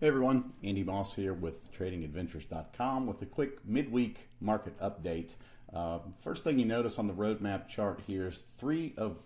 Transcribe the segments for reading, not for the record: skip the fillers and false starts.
Hey everyone, Andy Moss here with tradingadventures.com with a quick midweek market update. First thing you notice on the roadmap chart here is 3 of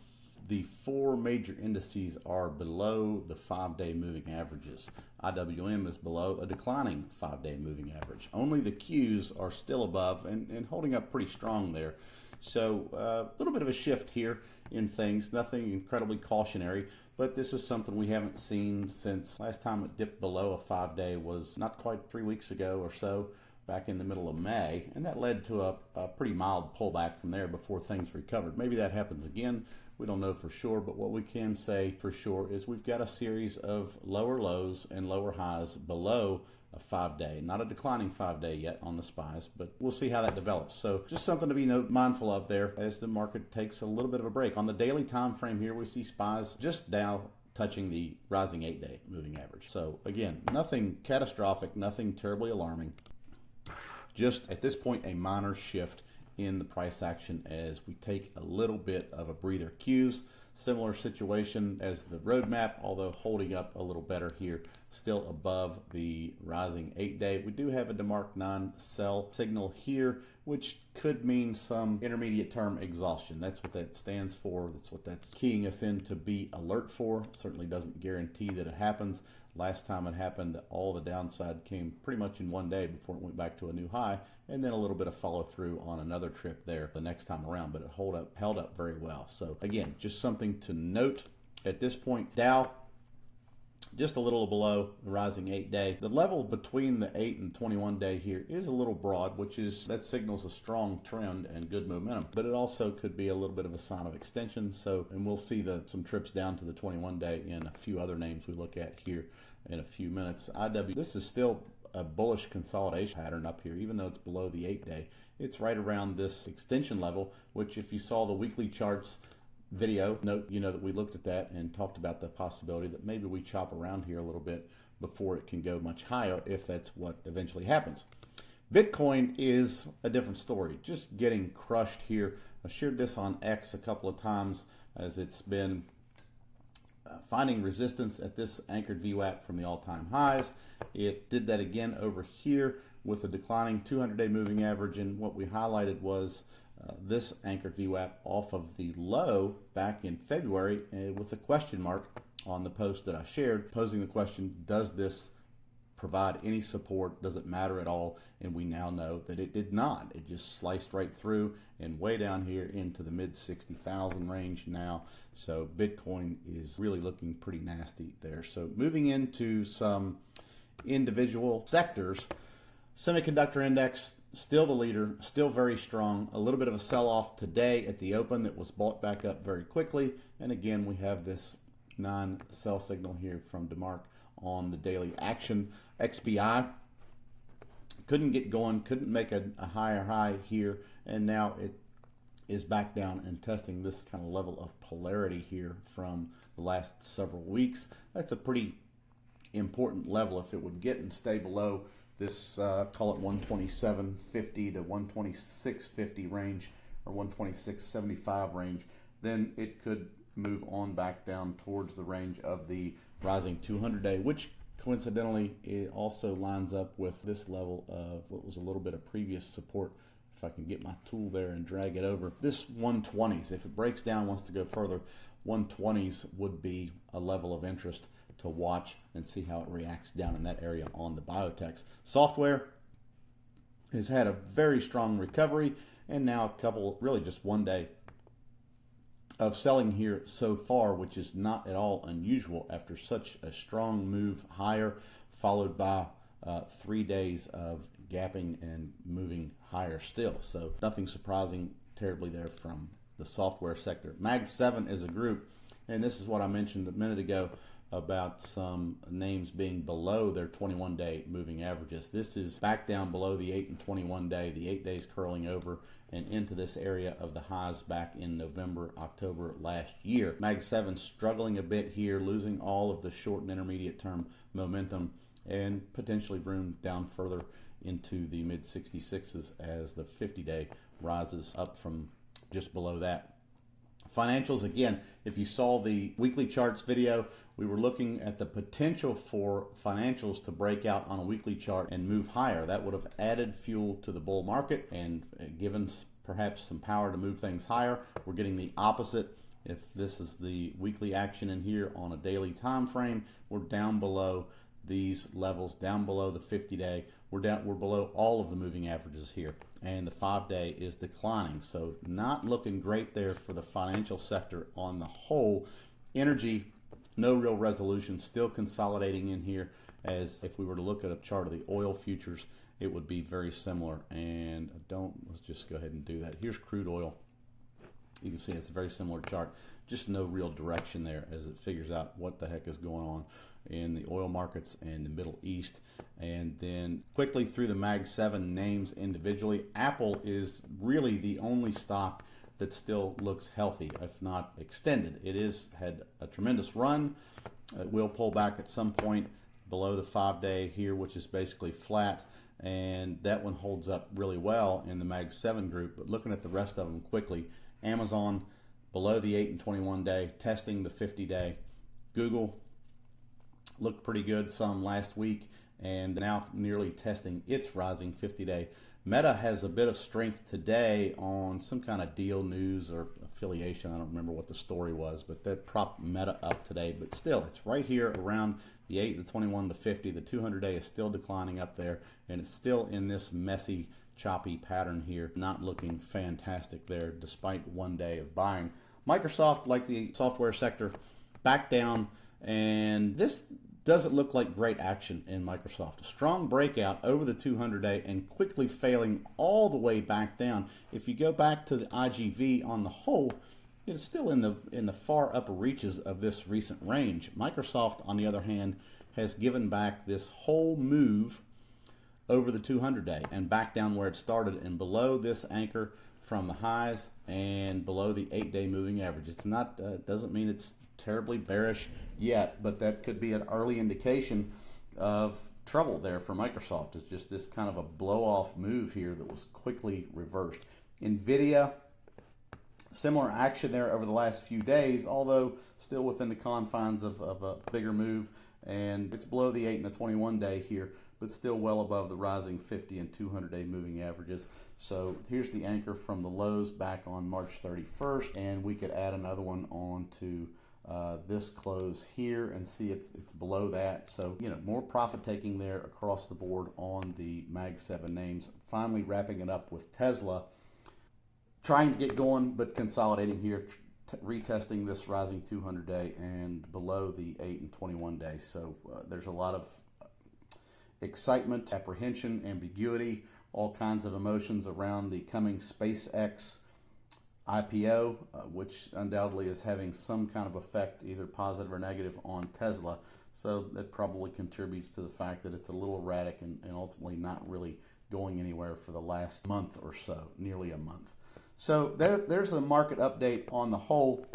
the 4 major indices are below the 5-day moving averages. IWM is below a declining 5-day moving average. Only the Qs are still above and holding up pretty strong there. So a little bit of a shift here in things, nothing incredibly cautionary, but this is something we haven't seen since last time it dipped below a 5-day was not quite 3 weeks ago or so, back in the middle of May, and that led to a pretty mild pullback from there before things recovered. Maybe that happens again. We don't know for sure, but what we can say for sure is we've got a series of lower lows and lower highs below a 5-day. Not a declining 5-day yet on the SPYs, but we'll see how that develops. So just something to be mindful of there as the market takes a little bit of a break. On the daily time frame here, we see SPYs just now touching the rising 8-day moving average. So again, nothing catastrophic, nothing terribly alarming. Just at this point, a minor shift in the price action as we take a little bit of a breather. Qs, similar situation as the roadmap, although holding up a little better here, still above the rising 8-day. We do have a DeMark 9 sell signal here, which could mean some intermediate term exhaustion. That's what that stands for. That's what that's keying us in to be alert for. Certainly doesn't guarantee that it happens. Last time it happened, all the downside came pretty much in one day before it went back to a new high, and then a little bit of follow through on another trip there the next time around, but it held up very well. So again, just something to note at this point. Dow just a little below the rising 8-day. The level between the 8 and 21-day here is a little broad, that signals a strong trend and good momentum, but it also could be a little bit of a sign of extension. So, and we'll see some trips down to the 21-day in a few other names we look at here in a few minutes. this is still a bullish consolidation pattern up here, even though it's below the 8-day. It's right around this extension level, which if you saw the weekly charts video, you know that we looked at that and talked about the possibility that maybe we chop around here a little bit before it can go much higher if that's what eventually happens. Bitcoin is a different story, just getting crushed here. I shared this on X a couple of times as it's been finding resistance at this anchored VWAP from the all-time highs. It did that again over here with a declining 200-day moving average, and what we highlighted was this anchored VWAP off of the low back in February with a question mark on the post that I shared, posing the question, does this provide any support? Does it matter at all? And we now know that it did not. It just sliced right through and way down here into the mid 60,000 range now. So Bitcoin is really looking pretty nasty there. So moving into some individual sectors, semiconductor index, still the leader, still very strong. A little bit of a sell-off today at the open that was bought back up very quickly. And again, we have this non-sell signal here from DeMark on the daily action. XBI couldn't get going, couldn't make a higher high here, and now it is back down and testing this kind of level of polarity here from the last several weeks. That's a pretty important level. If it would get and stay below this, call it 127.50 to 126.50 range or 126.75 range, then it could move on back down towards the range of the rising 200-day, which coincidentally it also lines up with this level of what was a little bit of previous support. If I can get my tool there and drag it over, this 120s, if it breaks down, wants to go further, 120s would be a level of interest to watch and see how it reacts down in that area on the biotechs. Software has had a very strong recovery, and now a couple, really just one day of selling here so far, which is not at all unusual after such a strong move higher, followed by 3 days of gapping and moving higher still. So nothing surprising terribly there from the software sector. Mag 7 is a group, and this is what I mentioned a minute ago about some names being below their 21-day moving averages. This is back down below the 8 and 21-day, the 8 days curling over and into this area of the highs back in November, October last year. Mag 7 struggling a bit here, losing all of the short and intermediate term momentum and potentially room down further into the mid 66s as the 50-day rises up from just below that Financials, again, if you saw the weekly charts video, we were looking at the potential for financials to break out on a weekly chart and move higher. That would have added fuel to the bull market and given perhaps some power to move things higher. We're getting the opposite. If this is the weekly action in here on a daily time frame, we're down below these levels, down below the 50-day. We're below all of the moving averages here, and the 5-day is declining. So not looking great there for the financial sector on the whole. Energy, no real resolution, still consolidating in here. As if we were to look at a chart of the oil futures, it would be very similar. And let's just go ahead and do that. Here's crude oil. You can see it's a very similar chart, just no real direction there as it figures out what the heck is going on in the oil markets and the Middle East. And then quickly through the Mag 7 names individually, Apple is really the only stock that still looks healthy, if not extended. It is had a tremendous run. It will pull back at some point below the 5-day here, which is basically flat, and that one holds up really well in the Mag 7 group. But looking at the rest of them quickly, Amazon below the 8 and 21 day, testing the 50-day. Google looked pretty good some last week and now nearly testing its rising 50-day. Meta has a bit of strength today on some kind of deal news or affiliation. I don't remember what the story was, but that propped Meta up today. But still, it's right here around the 8, the 21, the 50. The 200-day is still declining up there, and it's still in this messy, choppy pattern here, not looking fantastic there despite 1 day of buying. Microsoft, like the software sector, back down, and this doesn't look like great action in Microsoft. A strong breakout over the 200-day and quickly failing all the way back down. If you go back to the IGV on the whole, it's still in the far upper reaches of this recent range. Microsoft, on the other hand, has given back this whole move over the 200-day and back down where it started and below this anchor from the highs and below the 8-day moving average. It's not doesn't mean it's terribly bearish yet, but that could be an early indication of trouble there for Microsoft. It's just this kind of a blow-off move here that was quickly reversed. Nvidia, similar action there over the last few days, although still within the confines of a bigger move, and it's below the 8 and the 21 day here, but still well above the rising 50 and 200-day moving averages. So here's the anchor from the lows back on March 31st, and we could add another one on to this close here and see it's below that. So, more profit taking there across the board on the Mag 7 names. Finally wrapping it up with Tesla, trying to get going but consolidating here, retesting this rising 200-day and below the 8 and 21 day. So there's a lot of excitement, apprehension, ambiguity, all kinds of emotions around the coming SpaceX IPO, which undoubtedly is having some kind of effect, either positive or negative, on Tesla. So that probably contributes to the fact that it's a little erratic and ultimately not really going anywhere for the last month or so, nearly a month. So there's a market update on the whole.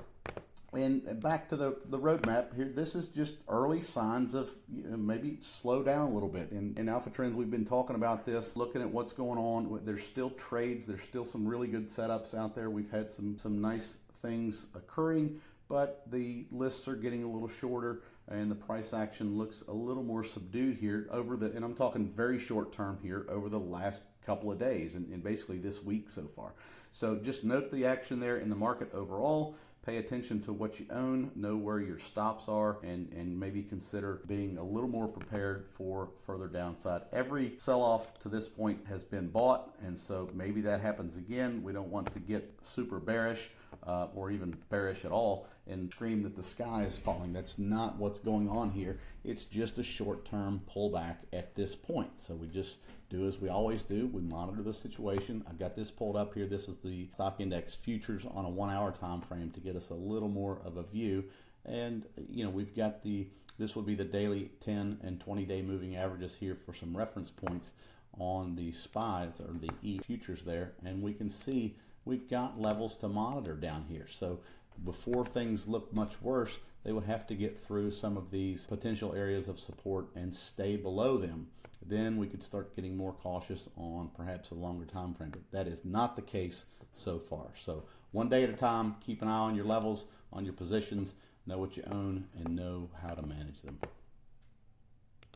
And back to the roadmap here, this is just early signs of maybe slow down a little bit. In Alpha Trends, we've been talking about this, looking at what's going on. There's still trades. There's still some really good setups out there. We've had some nice things occurring, but the lists are getting a little shorter and the price action looks a little more subdued here and I'm talking very short term here, over the last couple of days and basically this week so far. So just note the action there in the market overall. Pay attention to what you own, know where your stops are, and maybe consider being a little more prepared for further downside. Every sell-off to this point has been bought, and so maybe that happens again. We don't want to get super bearish or even bearish at all and scream that the sky is falling. That's not what's going on here. It's just a short-term pullback at this point. So we just do as we always do. We monitor the situation. I've got this pulled up here. This is the stock index futures on a 1 hour time frame to get us a little more of a view. And we've got this would be the daily 10 and 20-day moving averages here for some reference points on the SPYs or the E futures there. And we can see we've got levels to monitor down here. So before things look much worse, they would have to get through some of these potential areas of support and stay below them. Then we could start getting more cautious on perhaps a longer time frame, but that is not the case so far. So one day at a time, keep an eye on your levels, on your positions, know what you own, and know how to manage them.